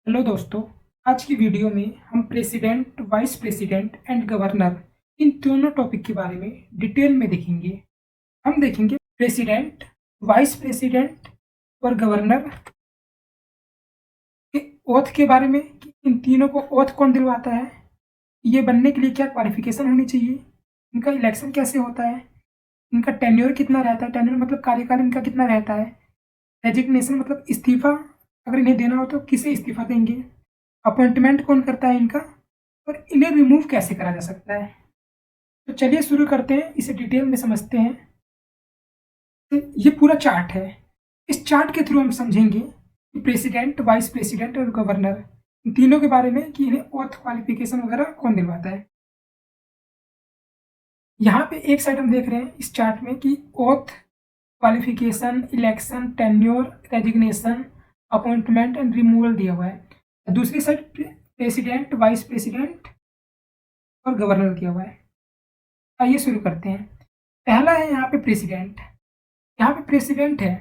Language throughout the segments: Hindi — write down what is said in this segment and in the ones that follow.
हेलो दोस्तों। आज की वीडियो में हम president, vice president and governor इन दोनों टॉपिक के बारे में डिटेल में देखेंगे। हम देखेंगे प्रेसिडेंट, वाइस प्रेसिडेंट और गवर्नर के ओथ के बारे में कि इन तीनों को ओथ कौन दिलवाता है, ये बनने के लिए क्या क्वालिफिकेशन होनी चाहिए, इनका इलेक्शन कैसे होता है, इनका टेन्योर कितना रहता है, टेन्योर मतलब कार्यकाल इनका कितना रहता है, रेजिग्नेशन मतलब इस्तीफा अगर इन्हें देना हो तो किसे इस्तीफा देंगे, अपॉइंटमेंट कौन करता है इनका, और इन्हें रिमूव कैसे करा जा सकता है। तो चलिए शुरू करते हैं, इसे डिटेल में समझते हैं। तो ये पूरा चार्ट है। इस चार्ट के थ्रू हम समझेंगे कि प्रेसिडेंट, वाइस प्रेसिडेंट और गवर्नर इन तीनों के बारे में कि इन्हें ओथ क्वालिफिकेशन वगैरह कौन दिलवाता है। यहाँ पे एक साइड हम देख रहे हैं इस चार्ट में कि oath, qualification, election, tenure, resignation, appointment and removal दिया हुआ है। दूसरी साइड प्रेसिडेंट, वाइस प्रेसिडेंट और गवर्नर दिया हुआ है। आइए शुरू करते हैं। पहला है यहाँ पे प्रेसिडेंट। यहाँ पे प्रेसिडेंट है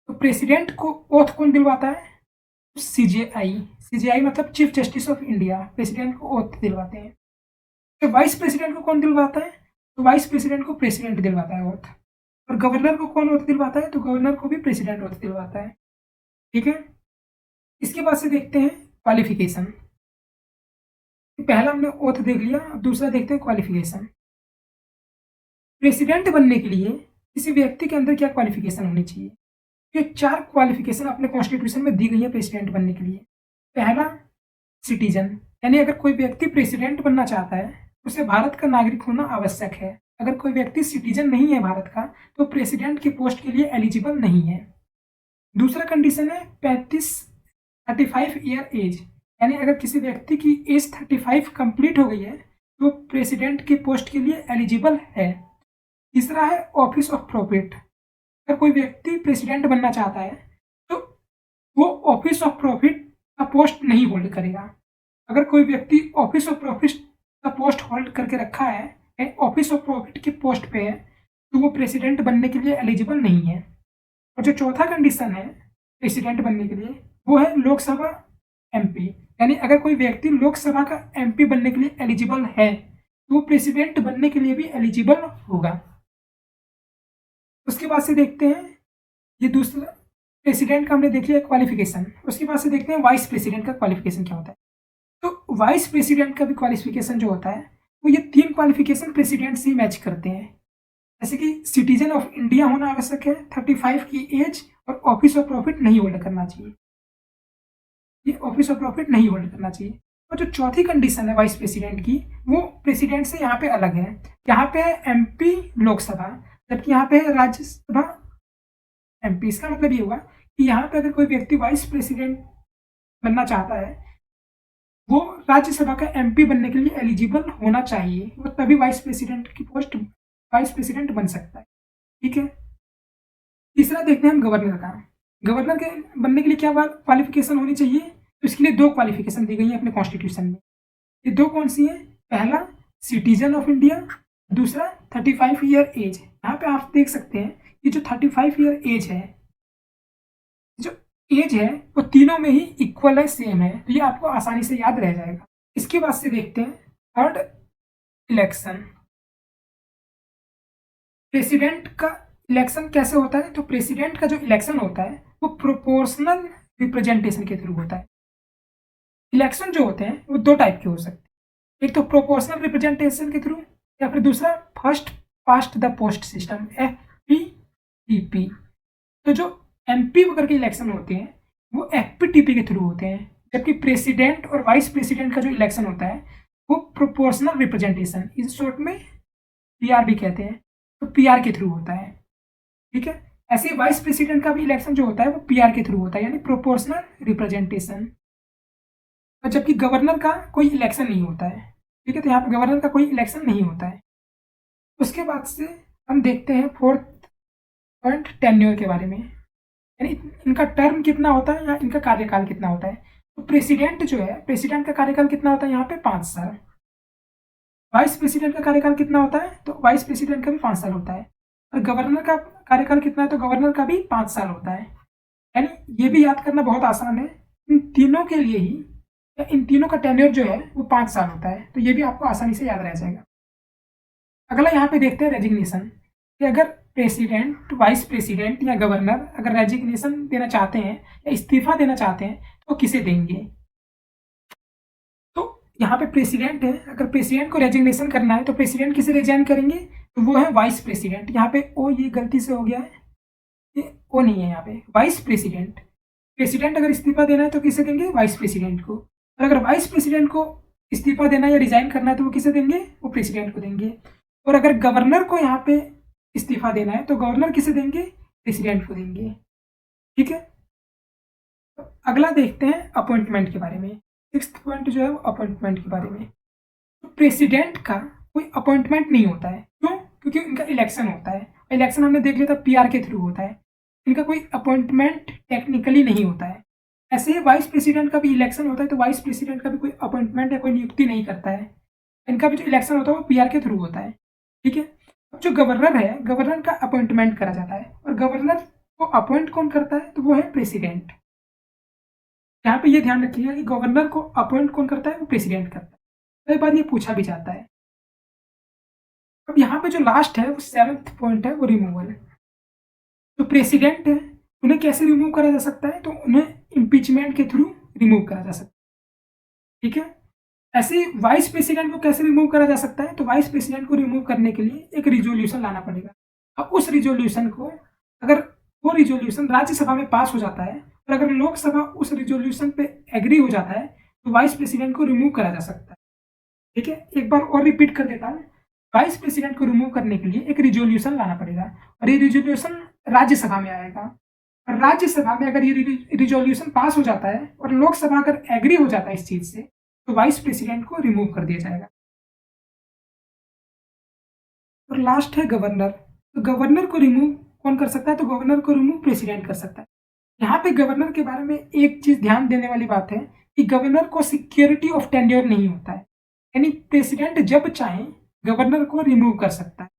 तो प्रेसिडेंट को ओथ कौन दिलवाता है? सीजेआई। सीजेआई मतलब chief justice of India president को ओथ दिलवाते हैं। तो वाइस प्रेसिडेंट को कौन दिलवाता है? तो वाइस प्रेसिडेंट को प्रेसिडेंट दिलवाता है ओथ। और गवर्नर को कौन ओथ दिलवाता है? तो गवर्नर को भी प्रेसिडेंट ओथ दिलवाता है। ठीक है। इसके बाद से देखते हैं क्वालिफिकेशन। पहला हमने ओथ देख लिया, अब दूसरा देखते हैं क्वालिफिकेशन। प्रेसिडेंट बनने के लिए किसी व्यक्ति के अंदर क्या क्वालिफिकेशन होनी चाहिए? ये 4 क्वालिफिकेशन अपने कॉन्स्टिट्यूशन में दी गई है प्रेसिडेंट बनने के लिए। पहला, सिटीजन, यानी अगर कोई व्यक्ति प्रेसिडेंट बनना चाहता है उसे भारत का नागरिक होना आवश्यक है। अगर कोई व्यक्ति सिटीजन नहीं है भारत का तो प्रेसिडेंट की पोस्ट के लिए एलिजिबल नहीं है। दूसरा कंडीशन है 35 ईयर एज, यानी अगर किसी व्यक्ति की एज 35 कंप्लीट हो गई है तो प्रेसिडेंट की पोस्ट के लिए एलिजिबल है। तीसरा है ऑफिस ऑफ प्रॉफिट। अगर कोई व्यक्ति प्रेसिडेंट बनना चाहता है तो वो ऑफिस ऑफ प्रॉफिट का पोस्ट नहीं होल्ड करेगा। अगर कोई व्यक्ति ऑफिस ऑफ प्रॉफिट का पोस्ट होल्ड करके रखा है, ऑफिस ऑफ प्रॉफिट की पोस्ट पे है, तो वो प्रेसिडेंट बनने के लिए एलिजिबल नहीं है। और जो चौथा कंडीशन है प्रेसिडेंट बनने के लिए वो है लोकसभा एमपी, यानी अगर कोई व्यक्ति लोकसभा का एमपी बनने के लिए एलिजिबल है तो वो प्रेसिडेंट बनने के लिए भी एलिजिबल होगा। उसके बाद से देखते हैं, ये दूसरा प्रेसिडेंट का हमने देख लिया क्वालिफिकेशन। उसके बाद से देखते हैं वाइस प्रेसिडेंट का क्वालिफिकेशन क्या होता है। तो वाइस प्रेसिडेंट का भी क्वालिफिकेशन जो होता है वो ये 3 क्वालिफिकेशन प्रेसिडेंट से मैच करते हैं। जैसे कि सिटीजन ऑफ इंडिया होना आवश्यक है, 35 की एज और ऑफिस ऑफ प्रॉफिट नहीं होल्ड करना चाहिए। ये ऑफिस ऑफ प्रॉफिट नहीं होल्ड करना चाहिए। और जो चौथी कंडीशन है वाइस प्रेसिडेंट की वो प्रेसिडेंट से यहाँ पे अलग है। यहाँ पे है एमपी लोकसभा, जबकि यहाँ पे है राज्यसभा एमपी। इसका मतलब ये हुआ कि यहाँ पे अगर कोई व्यक्ति वाइस प्रेसिडेंट बनना चाहता है वो राज्यसभा का एमपी बनने के लिए एलिजिबल होना चाहिए, वो तभी वाइस प्रेसिडेंट की पोस्ट वाइस प्रेसिडेंट बन सकता है। ठीक है। तीसरा देखते हैं हम गवर्नर का। गवर्नर के बनने के लिए क्या क्वालिफिकेशन होनी चाहिए? तो इसके लिए 2 क्वालिफिकेशन दी गई है अपने कॉन्स्टिट्यूशन में। ये 2 कौन सी है? पहला सिटीजन ऑफ इंडिया, दूसरा 35 ईयर एज। यहाँ पे आप देख सकते हैं कि जो 35 ईयर एज है, जो एज है वो तीनों में ही इक्वल है, सेम है, तो ये आपको आसानी से याद रह जाएगा। इसके बाद से देखते हैं थर्ड, इलेक्शन। प्रेसिडेंट का इलेक्शन कैसे होता है? तो प्रेसिडेंट का जो इलेक्शन होता है वो प्रोपोर्शनल रिप्रेजेंटेशन के थ्रू होता है। इलेक्शन जो होते हैं वो 2 टाइप के हो सकते हैं, एक तो प्रोपोर्शनल रिप्रेजेंटेशन के थ्रू या फिर दूसरा first past the post system, FPTP। तो जो एमपी वगैरह के इलेक्शन होते हैं वो FPTP के थ्रू होते हैं, जबकि प्रेसिडेंट और वाइस प्रेसिडेंट का जो इलेक्शन होता है वो प्रोपोर्शनल रिप्रेजेंटेशन, इस शॉर्ट में PR भी कहते हैं, तो PR के थ्रू होता है। ठीक है। ऐसे ही वाइस प्रेसिडेंट का भी इलेक्शन जो होता है वो PR के थ्रू होता है, यानी प्रोपोर्शनल रिप्रेजेंटेशन। और जबकि गवर्नर का कोई इलेक्शन नहीं होता है। ठीक है। तो यहाँ पे गवर्नर का कोई इलेक्शन नहीं होता है। उसके बाद से हम देखते हैं फोर्थ पॉइंट, टेन्योर के बारे में, यानी इनका टर्म कितना होता है या इनका कार्यकाल कितना होता है। तो प्रेसिडेंट जो है, प्रेसिडेंट का कार्यकाल कितना होता है यहाँ पे? 5 साल। वाइस प्रेसिडेंट का कार्यकाल कितना होता है? तो वाइस प्रेसिडेंट का भी 5 साल होता है। और गवर्नर का कार्यकाल कितना है? तो गवर्नर का भी 5 साल होता है। यानी ये भी याद करना बहुत आसान है, इन तीनों के लिए ही या इन तीनों का टेन्योर जो है वो 5 साल होता है। तो ये भी आपको आसानी से याद रह जाएगा। अगला यहाँ पे देखते हैं रेजिग्नेशन, कि अगर प्रेसिडेंट, वाइस प्रेसिडेंट या गवर्नर अगर रेजिग्नेशन देना चाहते हैं या इस्तीफा देना चाहते हैं तो किसे देंगे। तो यहाँ पे प्रेसिडेंट है, अगर प्रेसिडेंट को रेजिग्नेशन करना है तो प्रेसिडेंट किसे रिजाइन करेंगे, तो वो है वाइस प्रेसिडेंट। यहाँ पे ओ ये गलती से हो गया है, ये ओ नहीं है यहाँ पे, वाइस प्रेसिडेंट। प्रेसिडेंट अगर इस्तीफा देना है तो किसे देंगे, वाइस प्रेसिडेंट को। और अगर वाइस प्रेसिडेंट को इस्तीफा देना है या रिजाइन करना है तो वो किसे देंगे, वो प्रेसिडेंट को देंगे। और अगर गवर्नर को यहाँ पे इस्तीफा देना है तो गवर्नर किसे देंगे, प्रेसिडेंट को देंगे। ठीक है, तो अगला देखते हैं अपॉइंटमेंट के बारे में। 6th पॉइंट जो है वो अपॉइंटमेंट के बारे में। तो प्रेसिडेंट का कोई अपॉइंटमेंट नहीं होता है, क्यों, क्योंकि इनका इलेक्शन होता है। इलेक्शन हमने देख लिया था पीआर के थ्रू होता है, इनका कोई अपॉइंटमेंट टेक्निकली नहीं होता है। ऐसे ही वाइस प्रेसिडेंट का भी इलेक्शन होता है, तो वाइस प्रेसिडेंट का भी कोई अपॉइंटमेंट या कोई नियुक्ति नहीं करता है। इनका भी जो इलेक्शन होता है वो पीआर के थ्रू होता है। ठीक है, अब जो गवर्नर है, गवर्नर का अपॉइंटमेंट करा जाता है, और गवर्नर को अपॉइंट कौन करता है, तो वो है प्रेसिडेंट। यहाँ पे ये ध्यान रखिएगा कि गवर्नर को अपॉइंट कौन करता है, वो प्रेसिडेंट करता है। कई बार ये पूछा भी जाता है। अब यहाँ पे जो लास्ट है वो 7th पॉइंट है, वो रिमूवल। जो प्रेसिडेंट है उन्हें कैसे रिमूव करा जा सकता है, तो उन्हें इम्पीचमेंट के थ्रू रिमूव करा जा सकता है। ठीक है, ऐसे ही वाइस प्रेसिडेंट को कैसे रिमूव करा जा सकता है, तो वाइस प्रेसिडेंट को रिमूव करने के लिए एक रिजोल्यूशन लाना पड़ेगा। अब उस रिजोल्यूशन को, अगर वो रिजोल्यूशन राज्यसभा में पास हो जाता है और अगर लोकसभा उस रिजोल्यूशन पे एग्री हो जाता है तो वाइस प्रेसिडेंट को रिमूव करा जा सकता है। ठीक है, एक बार और रिपीट कर देता हूँ, वाइस प्रेसिडेंट को रिमूव करने के लिए एक रिजोल्यूशन लाना पड़ेगा और ये रिजोल्यूशन राज्यसभा में आएगा। और राज्यसभा में अगर ये रिजोल्यूशन पास हो जाता है और लोकसभा अगर एग्री हो जाता है इस चीज से, तो वाइस प्रेसिडेंट को रिमूव कर दिया जाएगा। और लास्ट है गवर्नर। तो गवर्नर को रिमूव कौन कर सकता है, तो गवर्नर को रिमूव प्रेसिडेंट कर सकता है। यहाँ पे गवर्नर के बारे में एक चीज ध्यान देने वाली बात है कि गवर्नर को सिक्योरिटी ऑफ टेन्योर नहीं होता है, यानी प्रेसिडेंट जब चाहे गवर्नर को रिमूव कर सकता है।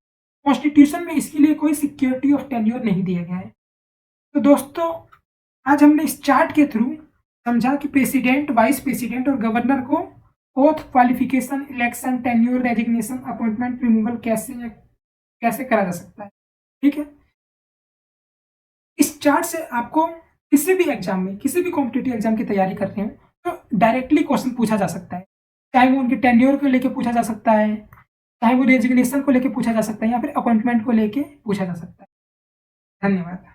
कॉन्स्टिट्यूशन में इसके लिए कोई सिक्योरिटी ऑफ टेन्योर नहीं दिया गया है। तो दोस्तों, आज हमने इस चार्ट के थ्रू समझा कि प्रेसिडेंट, वाइस प्रेसिडेंट और गवर्नर को oath, qualification, election, tenure, resignation, appointment, removal कैसे करा जा सकता है। ठीक है, इस चार्ट से आपको किसी भी एग्जाम में, किसी भी कॉम्पिटिटिव एग्जाम की तैयारी कर रहे हैं तो डायरेक्टली क्वेश्चन पूछा जा सकता है। चाहे वो उनके टेन्योर को लेके पूछा जा सकता है, चाहे वो रेजिग्नेशन को लेके पूछा जा सकता है, या फिर अपॉइंटमेंट को लेके पूछा जा सकता है। धन्यवाद।